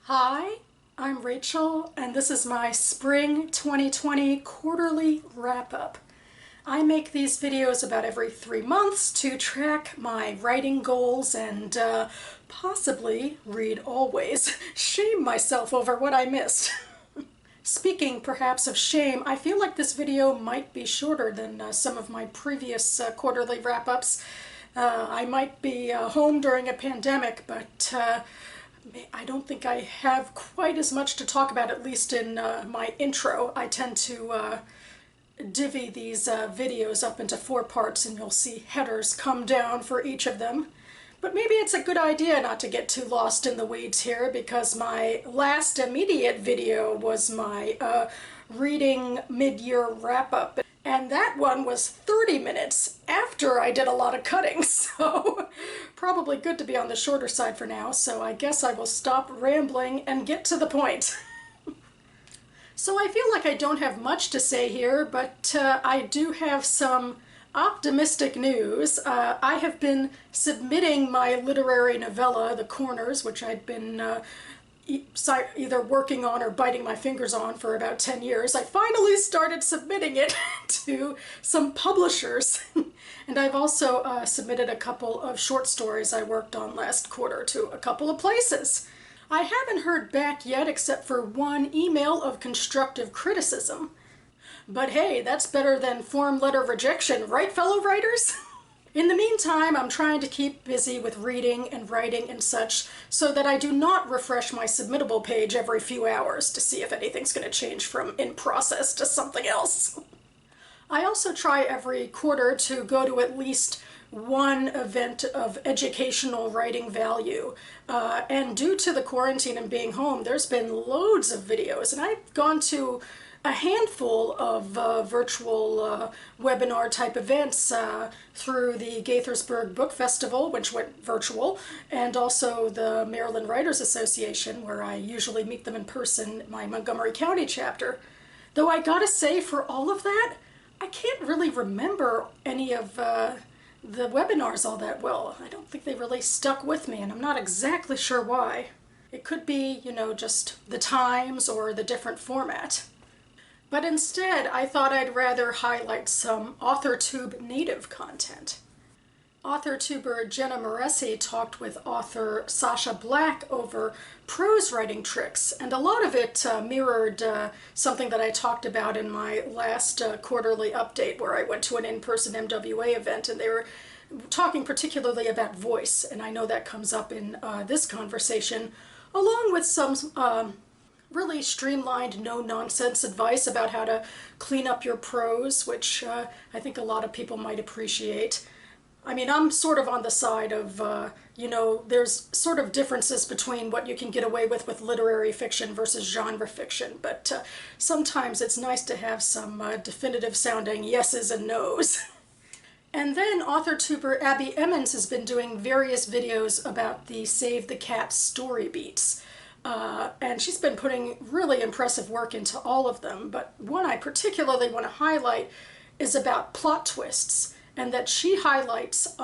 Hi, I'm Rachel, and this is my Spring 2020 quarterly wrap-up. I make these videos about every 3 months to track my writing goals and possibly, read always, shame myself over what I missed. Speaking perhaps of shame, I feel like this video might be shorter than some of my previous quarterly wrap-ups. I might be home during a pandemic, but I don't think I have quite as much to talk about, at least in my intro. I tend to divvy these videos up into 4 parts, and you'll see headers come down for each of them. But maybe it's a good idea not to get too lost in the weeds here, because my last immediate video was my reading mid-year wrap-up. And that one was 30 minutes after I did a lot of cutting, so probably good to be on the shorter side for now, so I guess I will stop rambling and get to the point. So I feel like I don't have much to say here, but I do have some optimistic news. I have been submitting my literary novella, The Corners, which I'd been either working on or biting my fingers on for about 10 years. I finally started submitting it to some publishers. And I've also submitted a couple of short stories I worked on last quarter to a couple of places. I haven't heard back yet except for one email of constructive criticism. But hey, that's better than form letter rejection, right, fellow writers? In the meantime, I'm trying to keep busy with reading and writing and such so that I do not refresh my submittable page every few hours to see if anything's going to change from in process to something else. I also try every quarter to go to at least one event of educational writing value. And due to the quarantine and being home, there's been loads of videos, and I've gone to a handful of virtual webinar type events through the Gaithersburg Book Festival, which went virtual, and also the Maryland Writers Association, where I usually meet them in person at my Montgomery County chapter. Though I gotta say, for all of that, I can't really remember any of the webinars all that well. I don't think they really stuck with me, and I'm not exactly sure why. It could be, you know, just the times or the different format. But instead, I thought I'd rather highlight some AuthorTube native content. AuthorTuber Jenna Moresi talked with author Sasha Black over prose writing tricks, and a lot of it mirrored something that I talked about in my last quarterly update, where I went to an in-person MWA event, and they were talking particularly about voice, and I know that comes up in this conversation, along with some really streamlined, no-nonsense advice about how to clean up your prose, which I think a lot of people might appreciate. I mean, I'm sort of on the side of, you know, there's sort of differences between what you can get away with literary fiction versus genre fiction, but sometimes it's nice to have some definitive sounding yeses and nos. And then AuthorTuber Abby Emmons has been doing various videos about the Save the Cat story beats. And she's been putting really impressive work into all of them, but one I particularly want to highlight is about plot twists, and that she highlights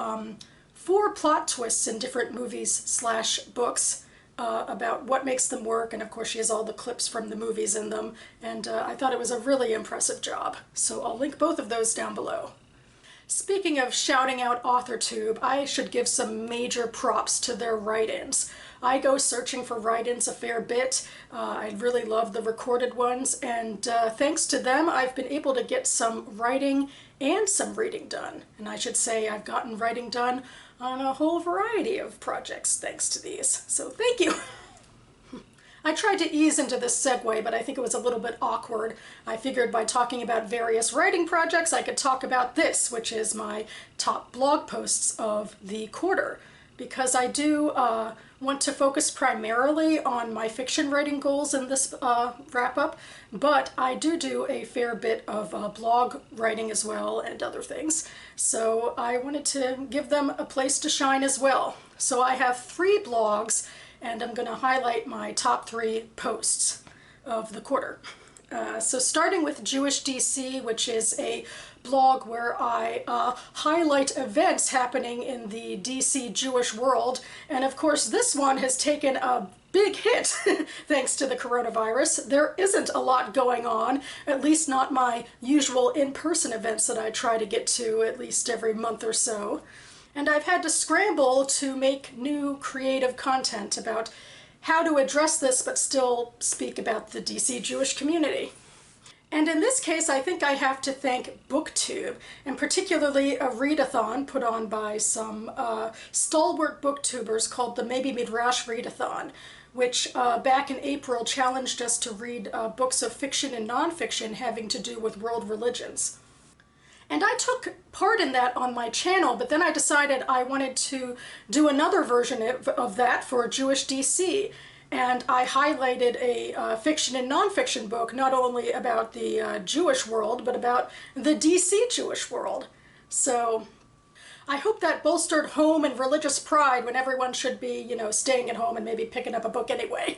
4 plot twists in different movies / books about what makes them work, and of course she has all the clips from the movies in them, and I thought it was a really impressive job. So I'll link both of those down below. Speaking of shouting out AuthorTube, I should give some major props to their write-ins. I go searching for write-ins a fair bit. I really love the recorded ones, and thanks to them I've been able to get some writing and some reading done. And I should say I've gotten writing done on a whole variety of projects thanks to these, so thank you! I tried to ease into this segue, but I think it was a little bit awkward. I figured by talking about various writing projects, I could talk about this, which is my top blog posts of the quarter, because I do want to focus primarily on my fiction writing goals in this wrap-up, but I do a fair bit of blog writing as well and other things, so I wanted to give them a place to shine as well. So I have 3 blogs, and I'm going to highlight my top 3 posts of the quarter. So starting with Jewish DC, which is a blog where I highlight events happening in the DC Jewish world, and of course this one has taken a big hit thanks to the coronavirus. There isn't a lot going on, at least not my usual in-person events that I try to get to at least every month or so. And I've had to scramble to make new creative content about how to address this but still speak about the DC Jewish community. And in this case, I think I have to thank BookTube, and particularly a readathon put on by some stalwart booktubers called the Maybe Midrash Readathon, which back in April challenged us to read books of fiction and nonfiction having to do with world religions. And I took part in that on my channel, but then I decided I wanted to do another version of that for Jewish DC. And I highlighted a fiction and nonfiction book, not only about the Jewish world, but about the DC Jewish world. So I hope that bolstered home and religious pride when everyone should be, you know, staying at home and maybe picking up a book anyway.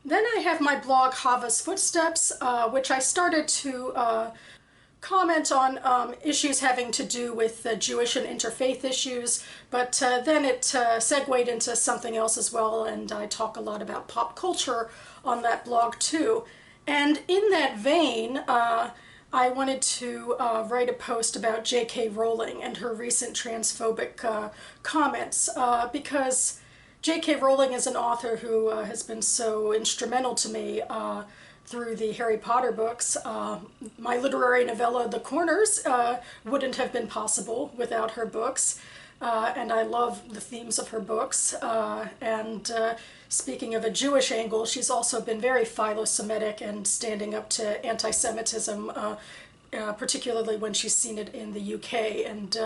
Then I have my blog, Hava's Footsteps, which I started to comment on issues having to do with Jewish and interfaith issues, but then it segued into something else as well, and I talk a lot about pop culture on that blog too. And in that vein, I wanted to write a post about J.K. Rowling and her recent transphobic comments, because J.K. Rowling is an author who has been so instrumental to me through the Harry Potter books. My literary novella, The Corners, wouldn't have been possible without her books, and I love the themes of her books. And speaking of a Jewish angle, she's also been very philo-Semitic and standing up to anti-Semitism, particularly when she's seen it in the UK, and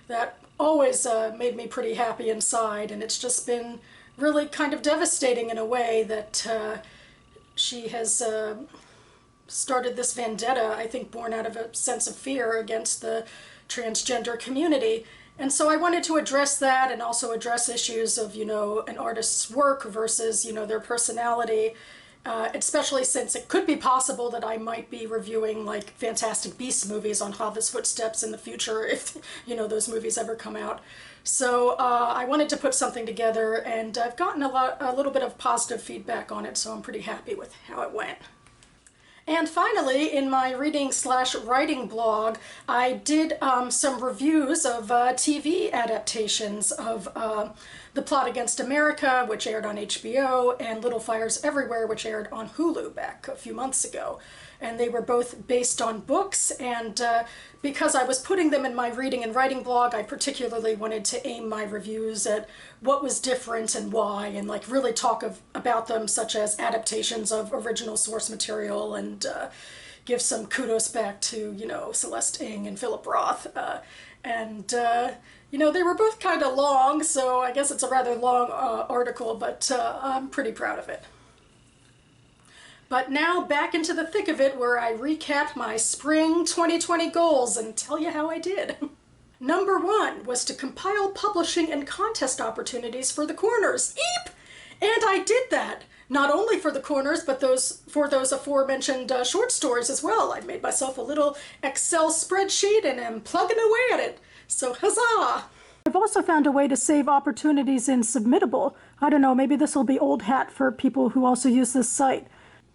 that always made me pretty happy inside, and it's just been really kind of devastating in a way that she has started this vendetta, I think born out of a sense of fear against the transgender community. And so I wanted to address that and also address issues of, you know, an artist's work versus, you know, their personality, especially since it could be possible that I might be reviewing like Fantastic Beasts movies on Hava's Footsteps in the future if, you know, those movies ever come out. So I wanted to put something together, and I've gotten a little bit of positive feedback on it, so I'm pretty happy with how it went. And finally, in my reading/writing blog, I did some reviews of TV adaptations of The Plot Against America, which aired on HBO, and Little Fires Everywhere, which aired on Hulu back a few months ago. And they were both based on books, and because I was putting them in my reading and writing blog, I particularly wanted to aim my reviews at what was different and why, and like really talk about them, such as adaptations of original source material, and give some kudos back to, you know, Celeste Ng and Philip Roth. You know, they were both kind of long, so I guess it's a rather long article, but I'm pretty proud of it. But now back into the thick of it, where I recap my spring 2020 goals and tell you how I did. Number 1 was to compile publishing and contest opportunities for The Corners. Eep! And I did that. Not only for The Corners, but for those aforementioned short stories as well. I made myself a little Excel spreadsheet and am plugging away at it. So huzzah! I've also found a way to save opportunities in Submittable. I don't know, maybe this will be old hat for people who also use this site.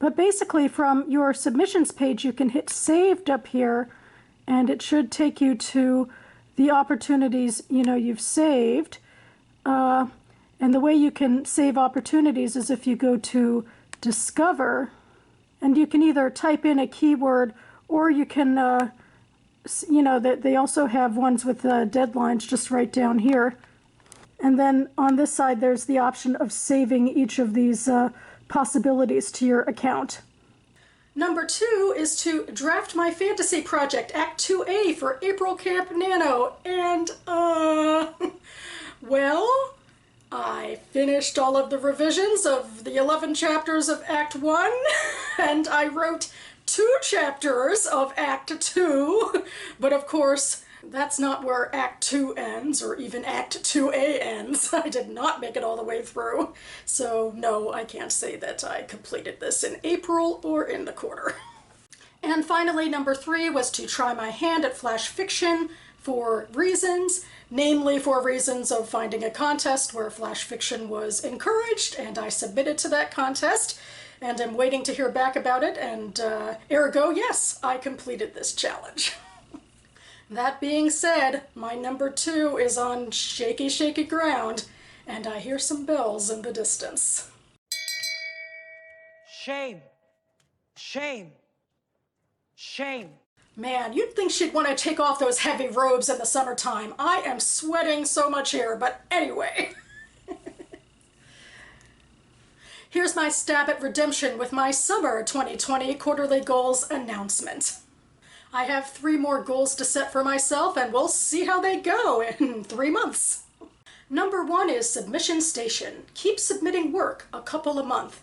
But basically from your submissions page, you can hit saved up here, and it should take you to the opportunities, you know, you've saved. And the way you can save opportunities is if you go to discover, and you can either type in a keyword, or you can, you know, they also have ones with deadlines just right down here. And then on this side, there's the option of saving each of these possibilities to your account. Number 2 is to draft my fantasy project, Act 2A, for April Camp Nano. And, well, I finished all of the revisions of the 11 chapters of Act 1, and I wrote 2 chapters of Act 2, but of course, that's not where Act 2 ends, or even Act 2A ends. I did not make it all the way through. So no, I can't say that I completed this in April or in the quarter. And finally, number 3 was to try my hand at flash fiction for reasons, namely for reasons of finding a contest where flash fiction was encouraged, and I submitted to that contest, and I'm waiting to hear back about it, and ergo, yes, I completed this challenge. That being said, my number 2 is on shaky, shaky ground, and I hear some bells in the distance. Shame. Shame. Shame. Man, you'd think she'd want to take off those heavy robes in the summertime. I am sweating so much here, but anyway. Here's my stab at redemption with my summer 2020 quarterly goals announcement. I have 3 more goals to set for myself, and we'll see how they go in 3 months. Number 1 is submission station. Keep submitting work, a couple a month.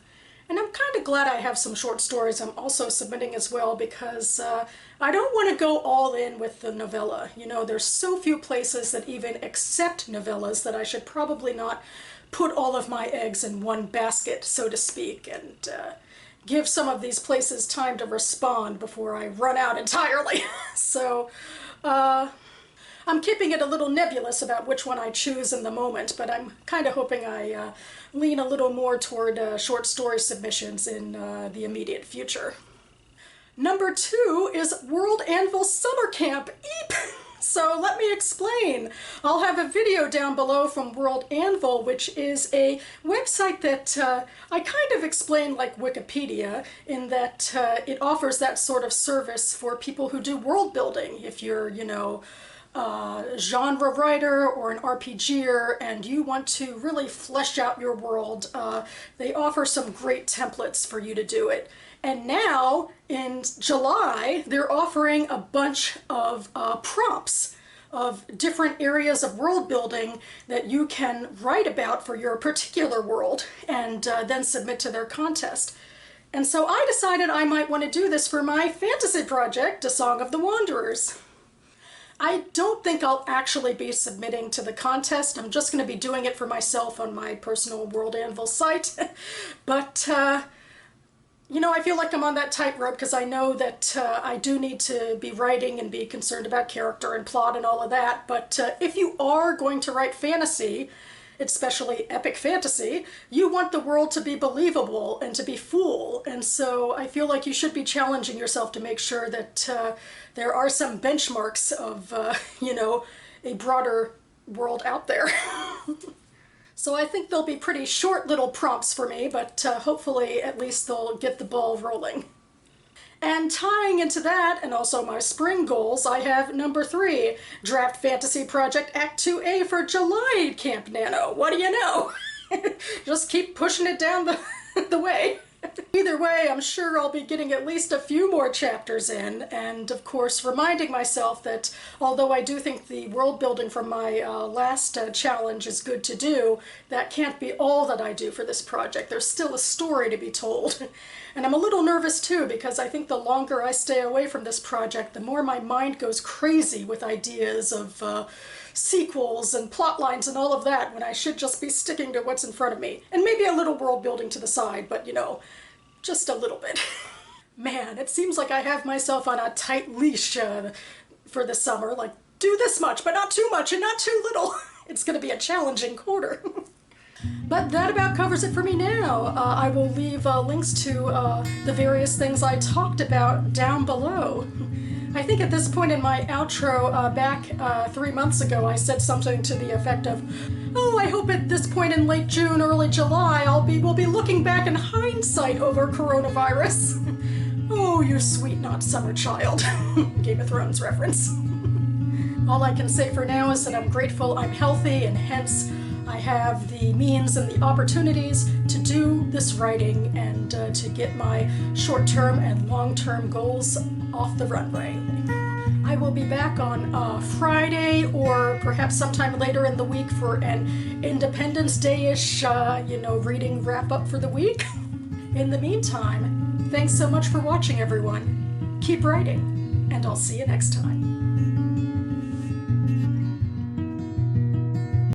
And I'm kind of glad I have some short stories I'm also submitting as well, because I don't want to go all in with the novella. You know, there's so few places that even accept novellas that I should probably not put all of my eggs in one basket, so to speak, and give some of these places time to respond before I run out entirely. So I'm keeping it a little nebulous about which one I choose in the moment, but I'm kind of hoping I lean a little more toward short story submissions in the immediate future. Number 2 is World Anvil Summer Camp. Eep! So let me explain. I'll have a video down below from World Anvil, which is a website that I kind of explain like Wikipedia, in that it offers that sort of service for people who do world building. If you're, you know, genre writer or an RPGer and you want to really flesh out your world, they offer some great templates for you to do it. And now, in July, they're offering a bunch of prompts of different areas of world building that you can write about for your particular world and then submit to their contest. And so I decided I might want to do this for my fantasy project, A Song of the Wanderers. I don't think I'll actually be submitting to the contest. I'm just going to be doing it for myself on my personal World Anvil site. But you know, I feel like I'm on that tightrope because I know that I do need to be writing and be concerned about character and plot and all of that. But if you are going to write fantasy, especially epic fantasy, you want the world to be believable and to be full. And so I feel like you should be challenging yourself to make sure that there are some benchmarks of, you know, a broader world out there. So I think they'll be pretty short little prompts for me, but hopefully at least they'll get the ball rolling. And tying into that, and also my spring goals, I have number 3, Draft Fantasy Project Act 2A for July Camp Nano. What do you know? Just keep pushing it down the way. Either way, I'm sure I'll be getting at least a few more chapters in, and of course reminding myself that although I do think the world building from my last challenge is good to do, that can't be all that I do for this project. There's still a story to be told. And I'm a little nervous too, because I think the longer I stay away from this project, the more my mind goes crazy with ideas of sequels and plot lines and all of that, when I should just be sticking to what's in front of me. And maybe a little world building to the side, but you know, just a little bit. Man, it seems like I have myself on a tight leash for the summer. Like, do this much, but not too much and not too little. It's going to be a challenging quarter. But that about covers it for me now. I will leave links to the various things I talked about down below. I think at this point in my outro back 3 months ago, I said something to the effect of, oh, I hope at this point in late June, early July, we'll be looking back in hindsight over coronavirus. Oh, you sweet not summer child. Game of Thrones reference. All I can say for now is that I'm grateful I'm healthy, and hence I have the means and the opportunities to do this writing and to get my short-term and long-term goals off the runway. I will be back on Friday or perhaps sometime later in the week for an Independence Day-ish, reading wrap-up for the week. In the meantime, thanks so much for watching, everyone. Keep writing, and I'll see you next time.